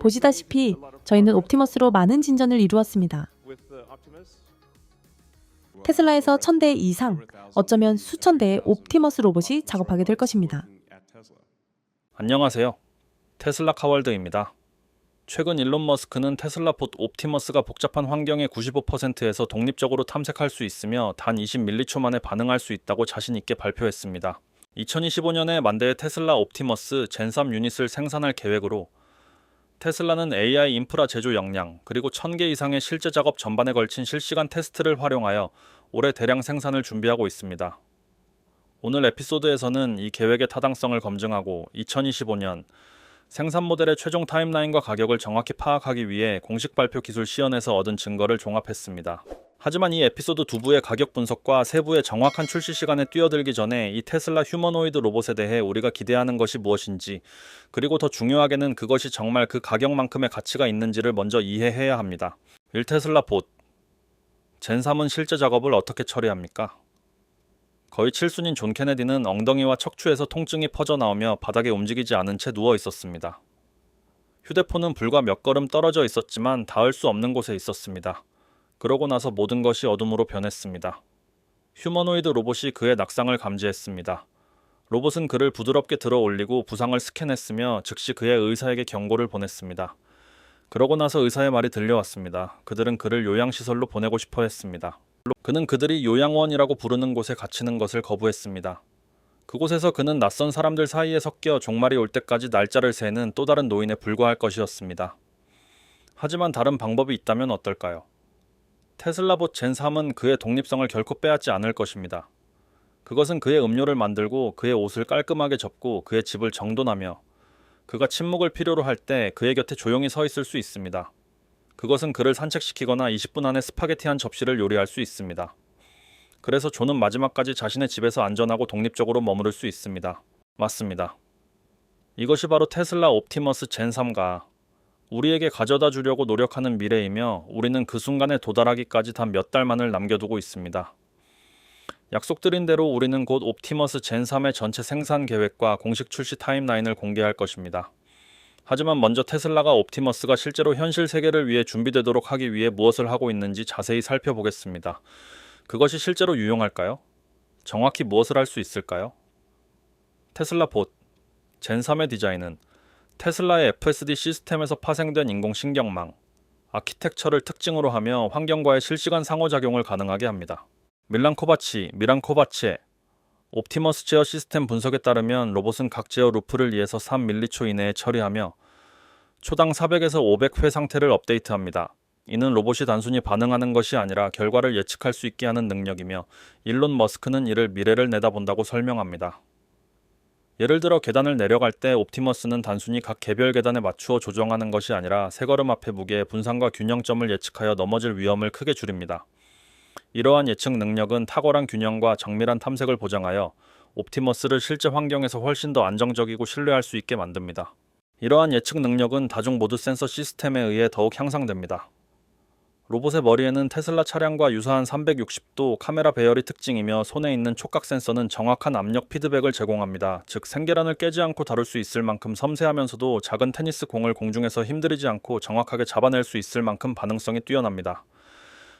보시다시피 저희는 옵티머스로 많은 진전을 이루었습니다. 테슬라에서 1000대 이상, 어쩌면 수천 대의 옵티머스 로봇이 작업하게 될 것입니다. 안녕하세요. 테슬라 카월드입니다. 최근 일론 머스크는 테슬라 봇 옵티머스가 복잡한 환경의 95%에서 독립적으로 탐색할 수 있으며 단 20밀리초 만에 반응할 수 있다고 자신 있게 발표했습니다. 2025년에 만대의 테슬라 옵티머스 젠3 유닛을 생산할 계획으로 테슬라는 AI 인프라 제조 역량 그리고 1000개 이상의 실제 작업 전반에 걸친 실시간 테스트를 활용하여 올해 대량 생산을 준비하고 있습니다. 오늘 에피소드에서는 이 계획의 타당성을 검증하고 2025년 생산 모델의 최종 타임라인과 가격을 정확히 파악하기 위해 공식 발표 기술 시연에서 얻은 증거를 종합했습니다. 하지만 이 에피소드 2부의 가격 분석과 세부의 정확한 출시 시간에 뛰어들기 전에 이 테슬라 휴머노이드 로봇에 대해 우리가 기대하는 것이 무엇인지, 그리고 더 중요하게는 그것이 정말 그 가격만큼의 가치가 있는지를 먼저 이해해야 합니다. 1테슬라 봇 젠3은 실제 작업을 어떻게 처리합니까? 거의 칠순인 존 케네디는 엉덩이와 척추에서 통증이 퍼져나오며 바닥에 움직이지 않은 채 누워 있었습니다. 휴대폰은 불과 몇 걸음 떨어져 있었지만 닿을 수 없는 곳에 있었습니다. 그러고 나서 모든 것이 어둠으로 변했습니다. 휴머노이드 로봇이 그의 낙상을 감지했습니다. 로봇은 그를 부드럽게 들어 올리고 부상을 스캔했으며 즉시 그의 의사에게 경고를 보냈습니다. 그러고 나서 의사의 말이 들려왔습니다. 그들은 그를 요양시설로 보내고 싶어 했습니다. 그는 그들이 요양원이라고 부르는 곳에 갇히는 것을 거부했습니다. 그곳에서 그는 낯선 사람들 사이에 섞여 종말이 올 때까지 날짜를 세는 또 다른 노인에 불과할 것이었습니다. 하지만 다른 방법이 있다면 어떨까요? 테슬라봇 젠3은 그의 독립성을 결코 빼앗지 않을 것입니다. 그것은 그의 음료를 만들고 그의 옷을 깔끔하게 접고 그의 집을 정돈하며 그가 침묵을 필요로 할 때 그의 곁에 조용히 서 있을 수 있습니다. 그것은 그를 산책시키거나 20분 안에 스파게티 한 접시를 요리할 수 있습니다. 그래서 존은 마지막까지 자신의 집에서 안전하고 독립적으로 머무를 수 있습니다. 맞습니다. 이것이 바로 테슬라 옵티머스 젠3가 우리에게 가져다 주려고 노력하는 미래이며 우리는 그 순간에 도달하기까지 단 몇 달만을 남겨두고 있습니다. 약속드린 대로 우리는 곧 옵티머스 젠3의 전체 생산 계획과 공식 출시 타임라인을 공개할 것입니다. 하지만 먼저 테슬라가 옵티머스가 실제로 현실 세계를 위해 준비되도록 하기 위해 무엇을 하고 있는지 자세히 살펴보겠습니다. 그것이 실제로 유용할까요? 정확히 무엇을 할 수 있을까요? 테슬라 봇 젠3의 디자인은 테슬라의 FSD 시스템에서 파생된 인공신경망, 아키텍처를 특징으로 하며 환경과의 실시간 상호작용을 가능하게 합니다. 미란코바치의 옵티머스 제어 시스템 분석에 따르면 로봇은 각 제어 루프를 2에서 3밀리초 이내에 처리하며 초당 400에서 500회 상태를 업데이트합니다. 이는 로봇이 단순히 반응하는 것이 아니라 결과를 예측할 수 있게 하는 능력이며 일론 머스크는 이를 미래를 내다본다고 설명합니다. 예를 들어 계단을 내려갈 때 옵티머스는 단순히 각 개별 계단에 맞추어 조정하는 것이 아니라 세 걸음 앞의 무게의 분산과 균형점을 예측하여 넘어질 위험을 크게 줄입니다. 이러한 예측 능력은 탁월한 균형과 정밀한 탐색을 보장하여 옵티머스를 실제 환경에서 훨씬 더 안정적이고 신뢰할 수 있게 만듭니다. 이러한 예측 능력은 다중 모드 센서 시스템에 의해 더욱 향상됩니다. 로봇의 머리에는 테슬라 차량과 유사한 360도 카메라 배열이 특징이며 손에 있는 촉각 센서는 정확한 압력 피드백을 제공합니다. 즉 생계란을 깨지 않고 다룰 수 있을 만큼 섬세하면서도 작은 테니스 공을 공중에서 힘들이지 않고 정확하게 잡아낼 수 있을 만큼 반응성이 뛰어납니다.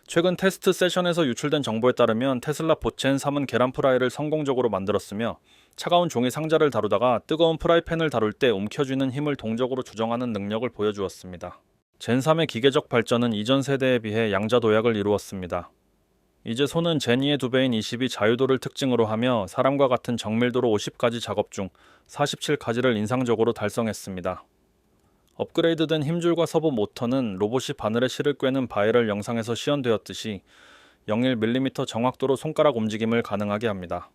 최근 테스트 세션에서 유출된 정보에 따르면 테슬라 봇 젠3은 계란 프라이를 성공적으로 만들었으며 차가운 종이 상자를 다루다가 뜨거운 프라이팬을 다룰 때 움켜쥐는 힘을 동적으로 조정하는 능력을 보여주었습니다. 젠3의 기계적 발전은 이전 세대에 비해 양자 도약을 이루었습니다. 이제 손은 젠2의 2배인 22 자유도를 특징으로 하며 사람과 같은 정밀도로 50가지 작업 중 47가지를 인상적으로 달성했습니다. 업그레이드된 힘줄과 서브 모터는 로봇이 바늘에 실을 꿰는 바이럴 영상에서 시연되었듯이 0.1mm 정확도로 손가락 움직임을 가능하게 합니다.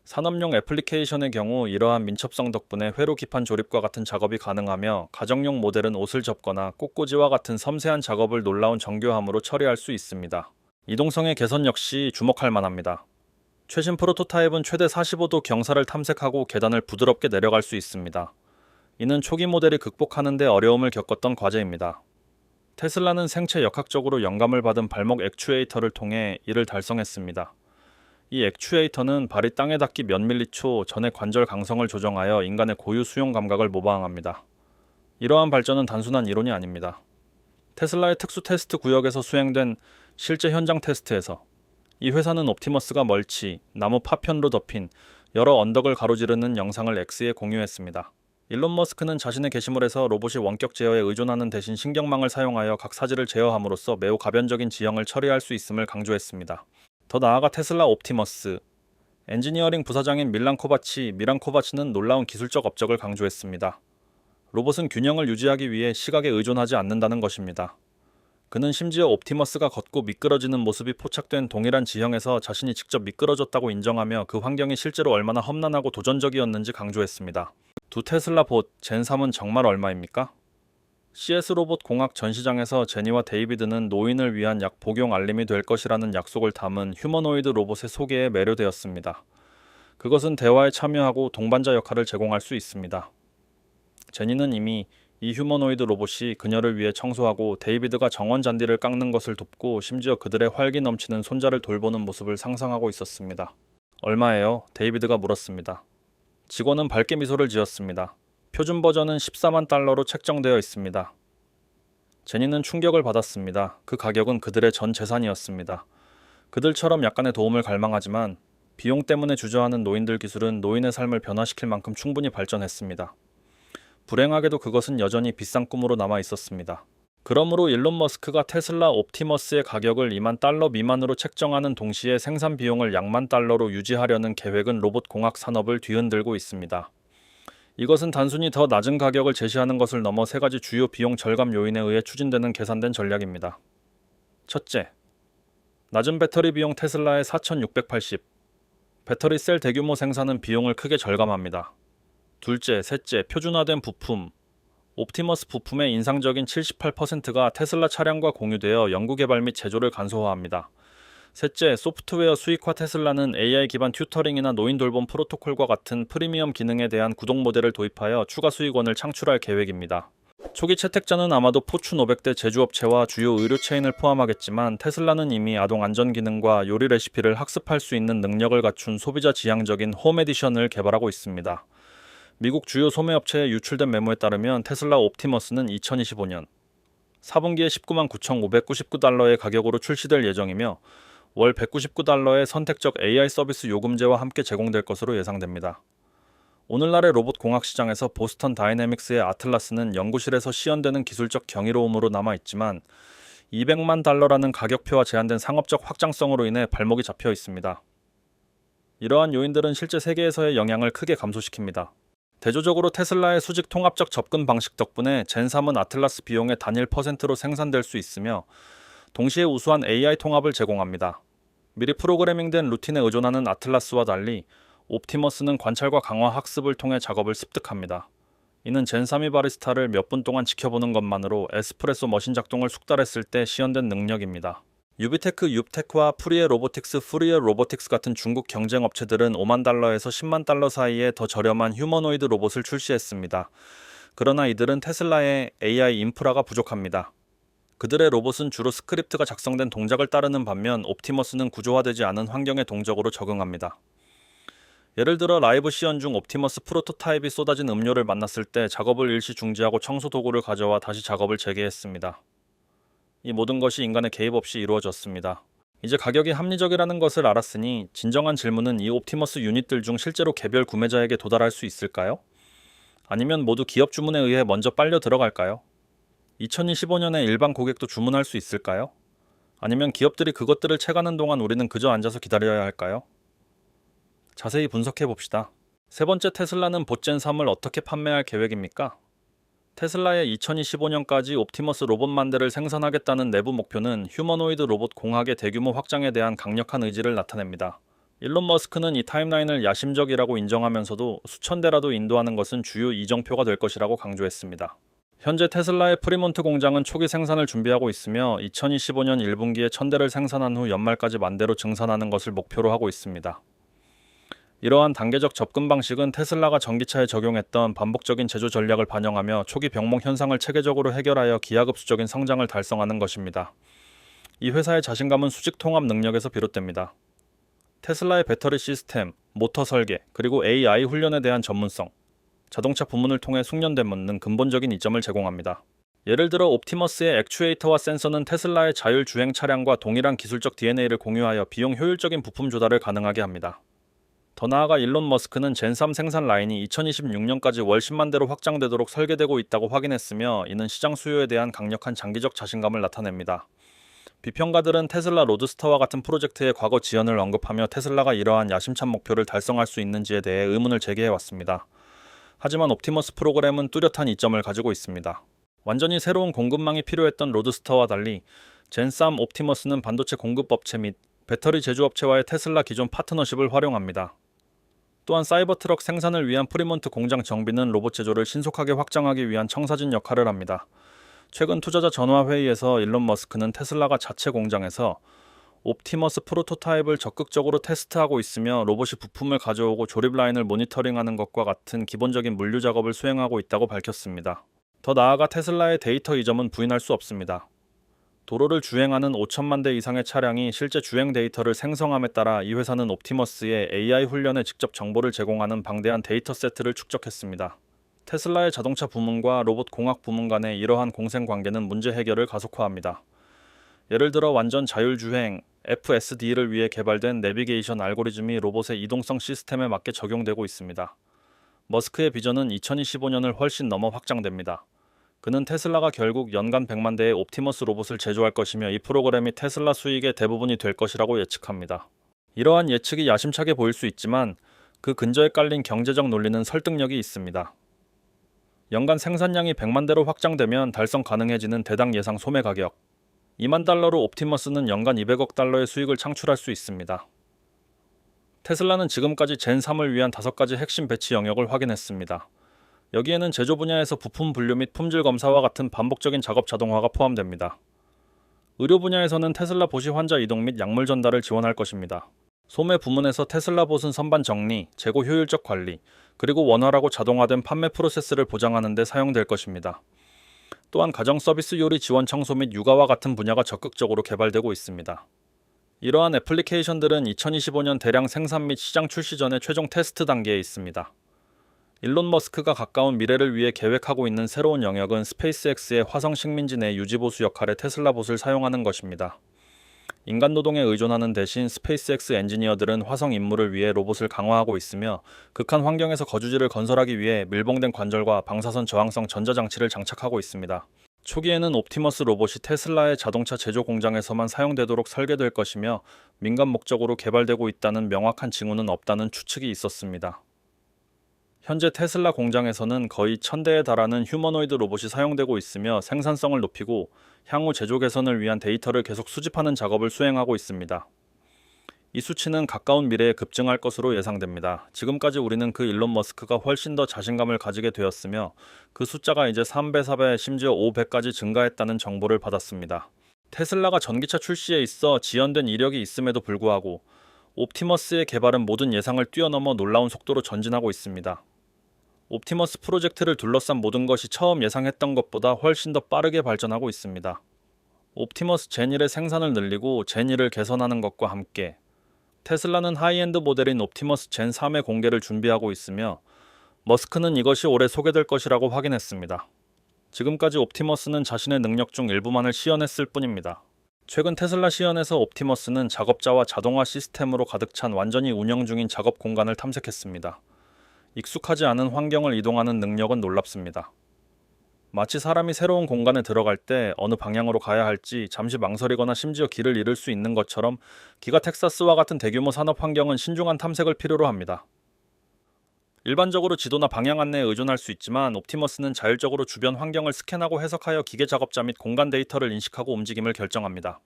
산업용 애플리케이션의 경우 이러한 민첩성 덕분에 회로 기판 조립과 같은 작업이 가능하며 가정용 모델은 옷을 접거나 꽃꽂이와 같은 섬세한 작업을 놀라운 정교함으로 처리할 수 있습니다. 이동성의 개선 역시 주목할 만합니다. 최신 프로토타입은 최대 45도 경사를 탐색하고 계단을 부드럽게 내려갈 수 있습니다. 이는 초기 모델이 극복하는 데 어려움을 겪었던 과제입니다. 테슬라는 생체 역학적으로 영감을 받은 발목 액추에이터를 통해 이를 달성했습니다. 이 액추에이터는 발이 땅에 닿기 몇 밀리초 전의 관절 강성을 조정하여 인간의 고유 수용 감각을 모방합니다. 이러한 발전은 단순한 이론이 아닙니다. 테슬라의 특수 테스트 구역에서 수행된 실제 현장 테스트에서 이 회사는 옵티머스가 멀치, 나무 파편으로 덮인 여러 언덕을 가로지르는 영상을 X에 공유했습니다. 일론 머스크는 자신의 게시물에서 로봇이 원격 제어에 의존하는 대신 신경망을 사용하여 각 사지를 제어함으로써 매우 가변적인 지형을 처리할 수 있음을 강조했습니다. 더 나아가 테슬라 옵티머스, 엔지니어링 부사장인 밀란 코바치는 놀라운 기술적 업적을 강조했습니다. 로봇은 균형을 유지하기 위해 시각에 의존하지 않는다는 것입니다. 그는 심지어 옵티머스가 걷고 미끄러지는 모습이 포착된 동일한 지형에서 자신이 직접 미끄러졌다고 인정하며 그 환경이 실제로 얼마나 험난하고 도전적이었는지 강조했습니다. 두 테슬라 봇 젠3은 정말 얼마입니까? CS 로봇 공학 전시장에서 제니와 데이비드는 노인을 위한 약 복용 알림이 될 것이라는 약속을 담은 휴머노이드 로봇의 소개에 매료되었습니다. 그것은 대화에 참여하고 동반자 역할을 제공할 수 있습니다. 제니는 이미 이 휴머노이드 로봇이 그녀를 위해 청소하고 데이비드가 정원 잔디를 깎는 것을 돕고 심지어 그들의 활기 넘치는 손자를 돌보는 모습을 상상하고 있었습니다. 얼마예요? 데이비드가 물었습니다. 직원은 밝게 미소를 지었습니다. 표준 버전은 14만 달러로 책정되어 있습니다. 제니는 충격을 받았습니다. 그 가격은 그들의 전 재산이었습니다. 그들처럼 약간의 도움을 갈망하지만 비용 때문에 주저하는 노인들 기술은 노인의 삶을 변화시킬 만큼 충분히 발전했습니다. 불행하게도 그것은 여전히 비싼 꿈으로 남아 있었습니다. 그러므로 일론 머스크가 테슬라 옵티머스의 가격을 2만 달러 미만으로 책정하는 동시에 생산 비용을 약만 달러로 유지하려는 계획은 로봇 공학 산업을 뒤흔들고 있습니다. 이것은 단순히 더 낮은 가격을 제시하는 것을 넘어 세 가지 주요 비용 절감 요인에 의해 추진되는 계산된 전략입니다. 첫째, 낮은 배터리 비용 테슬라의 4680. 배터리 셀 대규모 생산은 비용을 크게 절감합니다. 둘째, 셋째, 표준화된 부품. 옵티머스 부품의 인상적인 78%가 테슬라 차량과 공유되어 연구개발 및 제조를 간소화합니다. 셋째, 소프트웨어 수익화 테슬라는 AI 기반 튜터링이나 노인 돌봄 프로토콜과 같은 프리미엄 기능에 대한 구독 모델을 도입하여 추가 수익원을 창출할 계획입니다. 초기 채택자는 아마도 포춘 500대 제조업체와 주요 의료 체인을 포함하겠지만 테슬라는 이미 아동 안전 기능과 요리 레시피를 학습할 수 있는 능력을 갖춘 소비자 지향적인 홈 에디션을 개발하고 있습니다. 미국 주요 소매업체에 유출된 메모에 따르면 테슬라 옵티머스는 2025년 4분기에 19만 9,599달러의 가격으로 출시될 예정이며 월 199달러의 선택적 AI 서비스 요금제와 함께 제공될 것으로 예상됩니다. 오늘날의 로봇 공학 시장에서 보스턴 다이내믹스의 아틀라스는 연구실에서 시연되는 기술적 경이로움으로 남아있지만 200만 달러라는 가격표와 제한된 상업적 확장성으로 인해 발목이 잡혀 있습니다. 이러한 요인들은 실제 세계에서의 영향을 크게 감소시킵니다. 대조적으로 테슬라의 수직 통합적 접근 방식 덕분에 젠3은 아틀라스 비용의 단 1%로 생산될 수 있으며 동시에 우수한 AI 통합을 제공합니다. 미리 프로그래밍된 루틴에 의존하는 아틀라스와 달리 옵티머스는 관찰과 강화 학습을 통해 작업을 습득합니다. 이는 젠3이 바리스타를 몇 분 동안 지켜보는 것만으로 에스프레소 머신 작동을 숙달했을 때 시연된 능력입니다. 유비테크 윕테크와 프리에 로보틱스 같은 중국 경쟁 업체들은 5만 달러에서 10만 달러 사이에 더 저렴한 휴머노이드 로봇을 출시했습니다. 그러나 이들은 테슬라의 AI 인프라가 부족합니다. 그들의 로봇은 주로 스크립트가 작성된 동작을 따르는 반면 옵티머스는 구조화되지 않은 환경의 동적으로 적응합니다. 예를 들어 라이브 시연 중 옵티머스 프로토타입이 쏟아진 음료를 만났을 때 작업을 일시 중지하고 청소 도구를 가져와 다시 작업을 재개했습니다. 이 모든 것이 인간의 개입 없이 이루어졌습니다. 이제 가격이 합리적이라는 것을 알았으니 진정한 질문은 이 옵티머스 유닛들 중 실제로 개별 구매자에게 도달할 수 있을까요? 아니면 모두 기업 주문에 의해 먼저 빨려 들어갈까요? 2025년에 일반 고객도 주문할 수 있을까요? 아니면 기업들이 그것들을 채가는 동안 우리는 그저 앉아서 기다려야 할까요? 자세히 분석해 봅시다. 세 번째, 테슬라는 봇젠 3을 어떻게 판매할 계획입니까? 테슬라의 2025년까지 옵티머스 로봇만 대를 생산하겠다는 내부 목표는 휴머노이드 로봇 공학의 대규모 확장에 대한 강력한 의지를 나타냅니다. 일론 머스크는 이 타임라인을 야심적이라고 인정하면서도 수천 대라도 인도하는 것은 주요 이정표가 될 것이라고 강조했습니다. 현재 테슬라의 프리몬트 공장은 초기 생산을 준비하고 있으며 2025년 1분기에 1000대를 생산한 후 연말까지 10,000대로 증산하는 것을 목표로 하고 있습니다. 이러한 단계적 접근 방식은 테슬라가 전기차에 적용했던 반복적인 제조 전략을 반영하며 초기 병목 현상을 체계적으로 해결하여 기하급수적인 성장을 달성하는 것입니다. 이 회사의 자신감은 수직 통합 능력에서 비롯됩니다. 테슬라의 배터리 시스템, 모터 설계, 그리고 AI 훈련에 대한 전문성, 자동차 부문을 통해 숙련됨 등 근본적인 이점을 제공합니다. 예를 들어 옵티머스의 액추에이터와 센서는 테슬라의 자율주행 차량과 동일한 기술적 DNA를 공유하여 비용 효율적인 부품 조달을 가능하게 합니다. 더 나아가 일론 머스크는 젠3 생산 라인이 2026년까지 월 10만 대로 확장되도록 설계되고 있다고 확인했으며 이는 시장 수요에 대한 강력한 장기적 자신감을 나타냅니다. 비평가들은 테슬라 로드스터와 같은 프로젝트의 과거 지연을 언급하며 테슬라가 이러한 야심찬 목표를 달성할 수 있는지에 대해 의문을 제기해왔습니다. 하지만 옵티머스 프로그램은 뚜렷한 이점을 가지고 있습니다. 완전히 새로운 공급망이 필요했던 로드스터와 달리 젠3 옵티머스는 반도체 공급업체 및 배터리 제조업체와의 테슬라 기존 파트너십을 활용합니다. 또한 사이버트럭 생산을 위한 프리몬트 공장 정비는 로봇 제조를 신속하게 확장하기 위한 청사진 역할을 합니다. 최근 투자자 전화회의에서 일론 머스크는 테슬라가 자체 공장에서 옵티머스 프로토타입을 적극적으로 테스트하고 있으며 로봇이 부품을 가져오고 조립 라인을 모니터링하는 것과 같은 기본적인 물류 작업을 수행하고 있다고 밝혔습니다. 더 나아가 테슬라의 데이터 이점은 부인할 수 없습니다. 도로를 주행하는 5천만 대 이상의 차량이 실제 주행 데이터를 생성함에 따라 이 회사는 옵티머스의 AI 훈련에 직접 정보를 제공하는 방대한 데이터 세트를 축적했습니다. 테슬라의 자동차 부문과 로봇 공학 부문 간의 이러한 공생 관계는 문제 해결을 가속화합니다. 예를 들어 완전 자율주행 FSD를 위해 개발된 내비게이션 알고리즘이 로봇의 이동성 시스템에 맞게 적용되고 있습니다. 머스크의 비전은 2025년을 훨씬 넘어 확장됩니다. 그는 테슬라가 결국 연간 100만 대의 옵티머스 로봇을 제조할 것이며 이 프로그램이 테슬라 수익의 대부분이 될 것이라고 예측합니다. 이러한 예측이 야심차게 보일 수 있지만 그 근저에 깔린 경제적 논리는 설득력이 있습니다. 연간 생산량이 100만 대로 확장되면 달성 가능해지는 대당 예상 소매 가격 2만 달러로 옵티머스는 연간 200억 달러의 수익을 창출할 수 있습니다. 테슬라는 지금까지 젠3을 위한 5가지 핵심 배치 영역을 확인했습니다. 여기에는 제조 분야에서 부품 분류 및 품질 검사와 같은 반복적인 작업 자동화가 포함됩니다. 의료 분야에서는 테슬라 봇이 환자 이동 및 약물 전달을 지원할 것입니다. 소매 부문에서 테슬라 봇은 선반 정리, 재고 효율적 관리, 그리고 원활하고 자동화된 판매 프로세스를 보장하는 데 사용될 것입니다. 또한 가정 서비스 요리 지원 청소 및 육아와 같은 분야가 적극적으로 개발되고 있습니다. 이러한 애플리케이션들은 2025년 대량 생산 및 시장 출시 전에 최종 테스트 단계에 있습니다. 일론 머스크가 가까운 미래를 위해 계획하고 있는 새로운 영역은 스페이스X의 화성 식민지 내 유지보수 역할의 테슬라 봇을 사용하는 것입니다. 인간 노동에 의존하는 대신 스페이스X 엔지니어들은 화성 임무를 위해 로봇을 강화하고 있으며 극한 환경에서 거주지를 건설하기 위해 밀봉된 관절과 방사선 저항성 전자장치를 장착하고 있습니다. 초기에는 옵티머스 로봇이 테슬라의 자동차 제조 공장에서만 사용되도록 설계될 것이며 민간 목적으로 개발되고 있다는 명확한 징후는 없다는 추측이 있었습니다. 현재 테슬라 공장에서는 거의 1000대에 달하는 휴머노이드 로봇이 사용되고 있으며 생산성을 높이고 향후 제조 개선을 위한 데이터를 계속 수집하는 작업을 수행하고 있습니다. 이 수치는 가까운 미래에 급증할 것으로 예상됩니다. 지금까지 우리는 그 일론 머스크가 훨씬 더 자신감을 가지게 되었으며 그 숫자가 이제 3배, 4배, 심지어 5배까지 증가했다는 정보를 받았습니다. 테슬라가 전기차 출시에 있어 지연된 이력이 있음에도 불구하고 옵티머스의 개발은 모든 예상을 뛰어넘어 놀라운 속도로 전진하고 있습니다. 옵티머스 프로젝트를 둘러싼 모든 것이 처음 예상했던 것보다 훨씬 더 빠르게 발전하고 있습니다. 옵티머스 젠1의 생산을 늘리고 젠1을 개선하는 것과 함께 테슬라는 하이엔드 모델인 옵티머스 젠3의 공개를 준비하고 있으며 머스크는 이것이 올해 소개될 것이라고 확인했습니다. 지금까지 옵티머스는 자신의 능력 중 일부만을 시연했을 뿐입니다. 최근 테슬라 시연에서 옵티머스는 작업자와 자동화 시스템으로 가득 찬 완전히 운영 중인 작업 공간을 탐색했습니다. 익숙하지 않은 환경을 이동하는 능력은 놀랍습니다. 마치 사람이 새로운 공간에 들어갈 때 어느 방향으로 가야 할지 잠시 망설이거나 심지어 길을 잃을 수 있는 것처럼 기가 텍사스와 같은 대규모 산업 환경은 신중한 탐색을 필요로 합니다. 일반적으로 지도나 방향 안내에 의존할 수 있지만 옵티머스는 자율적으로 주변 환경을 스캔하고 해석하여 기계 작업자 및 공간 데이터를 인식하고 움직임을 결정합니다.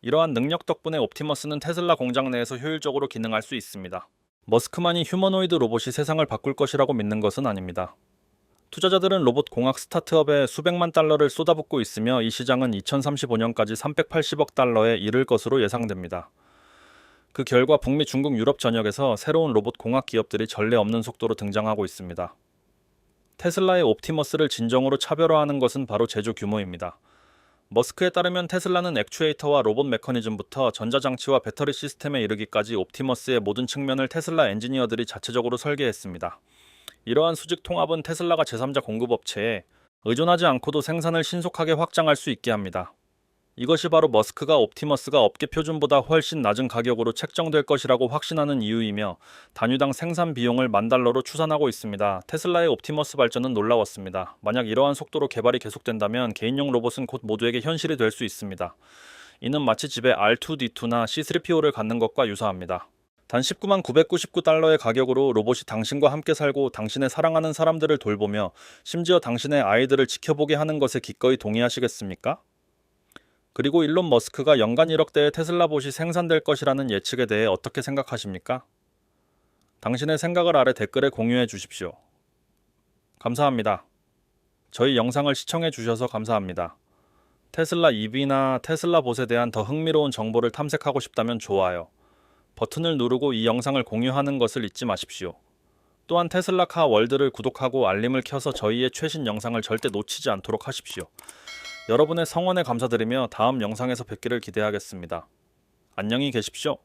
이러한 능력 덕분에 옵티머스는 테슬라 공장 내에서 효율적으로 기능할 수 있습니다. 머스크만이 휴머노이드 로봇이 세상을 바꿀 것이라고 믿는 것은 아닙니다. 투자자들은 로봇 공학 스타트업에 수백만 달러를 쏟아붓고 있으며 이 시장은 2035년까지 380억 달러에 이를 것으로 예상됩니다. 그 결과 북미, 중국, 유럽 전역에서 새로운 로봇 공학 기업들이 전례 없는 속도로 등장하고 있습니다. 테슬라의 옵티머스를 진정으로 차별화하는 것은 바로 제조 규모입니다. 머스크에 따르면 테슬라는 액추에이터와 로봇 메커니즘부터 전자장치와 배터리 시스템에 이르기까지 옵티머스의 모든 측면을 테슬라 엔지니어들이 자체적으로 설계했습니다. 이러한 수직 통합은 테슬라가 제3자 공급업체에 의존하지 않고도 생산을 신속하게 확장할 수 있게 합니다. 이것이 바로 머스크가 옵티머스가 업계 표준보다 훨씬 낮은 가격으로 책정될 것이라고 확신하는 이유이며 단위당 생산 비용을 $10,000로 추산하고 있습니다. 테슬라의 옵티머스 발전은 놀라웠습니다. 만약 이러한 속도로 개발이 계속된다면 개인용 로봇은 곧 모두에게 현실이 될 수 있습니다. 이는 마치 집에 R2D2나 C3PO를 갖는 것과 유사합니다. 단 $199,999의 가격으로 로봇이 당신과 함께 살고 당신의 사랑하는 사람들을 돌보며 심지어 당신의 아이들을 지켜보게 하는 것에 기꺼이 동의하시겠습니까? 그리고 일론 머스크가 연간 1억 대의 테슬라 봇이 생산될 것이라는 예측에 대해 어떻게 생각하십니까? 당신의 생각을 아래 댓글에 공유해 주십시오. 감사합니다. 저희 영상을 시청해 주셔서 감사합니다. 테슬라 EV나 테슬라 봇에 대한 더 흥미로운 정보를 탐색하고 싶다면 좋아요. 버튼을 누르고 이 영상을 공유하는 것을 잊지 마십시오. 또한 테슬라 카 월드를 구독하고 알림을 켜서 저희의 최신 영상을 절대 놓치지 않도록 하십시오. 여러분의 성원에 감사드리며 다음 영상에서 뵙기를 기대하겠습니다. 안녕히 계십시오.